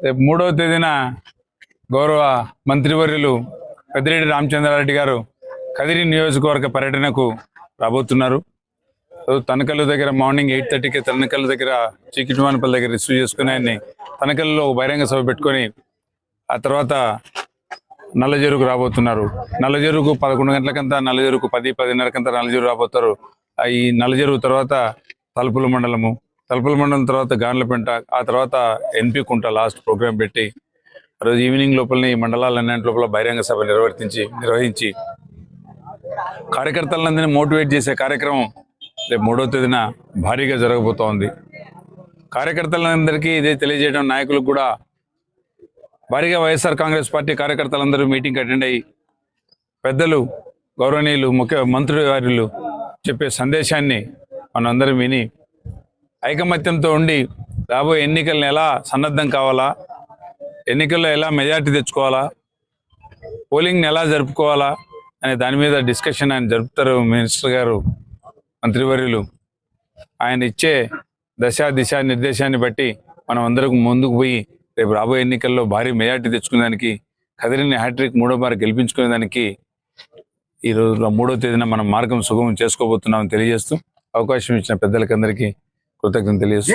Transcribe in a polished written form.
రేపు 3వ తేదీన గౌరవ మంత్రివర్యులు పెద్దిరెడ్డి రామచంద్రారెడ్డి గారు కదిరి నియోజకవర్గ పర్యటనకు రాబోతున్నారు. తనకల్లు దగ్గర మార్నింగ్ 8:30కి తనకల్లు దగ్గర చీకిటివానిపల్లి దగ్గర రిసీవ్ చేసుకుని ఆయన్ని తనకల్లులో బహిరంగ సభ పెట్టుకొని ఆ తర్వాత నల్లజెరుకు రాబోతున్నారు. నల్లజెరుకు 11 గంటలకంతా, నల్లజెరుకు 10-10:30కంతా నల్లజెరుకు రాబోతారు. ఈ నల్లజెరుకు తర్వాత తలుపుల మండలం తర్వాత గాన్లపెంట, ఆ తర్వాత ఎన్పి కుంట లాస్ట్ ప్రోగ్రాం పెట్టి ఆ రోజు ఈవినింగ్ లోపలనే ఈ మండలాలన్నింటి లోపల బహిరంగ సభ నిర్వహించి కార్యకర్తలందరినీ మోటివేట్ చేసే కార్యక్రమం రేపు 3వ తేదీన భారీగా జరగబోతోంది. కార్యకర్తలందరికీ ఇదే తెలియజేయడం, నాయకులకు కూడా భారీగా వైఎస్ఆర్ కాంగ్రెస్ పార్టీ కార్యకర్తలందరూ మీటింగ్కి అటెండ్ అయ్యి పెద్దలు గౌరవనీయులు మంత్రి వారులు చెప్పే సందేశాన్ని మనందరం విని ఐకమత్యంతో ఉండి రాబోయే ఎన్నికలను ఎలా సన్నద్ధం కావాలా, ఎన్నికల్లో ఎలా మెజార్టీ తెచ్చుకోవాలా, పోలింగ్ని ఎలా జరుపుకోవాలా అనే దాని మీద డిస్కషన్ ఆయన జరుపుతారు. మినిస్టర్ గారు, మంత్రివర్యులు ఆయన ఇచ్చే దిశ నిర్దేశాన్ని బట్టి మనం అందరం ముందుకు పోయి రేపు రాబోయే ఎన్నికల్లో భారీ మెజార్టీ తెచ్చుకునేదానికి, కదిరిని హ్యాట్రిక్ 3వ బారి గెలిపించుకునేదానికి ఈ రోజు 3వ తేదీన మనం మార్గం సుగమం చేసుకోబోతున్నామని తెలియజేస్తూ అవకాశం ఇచ్చిన పెద్దలకందరికీ కృతజ్ఞతలు తెలియజేస్తూ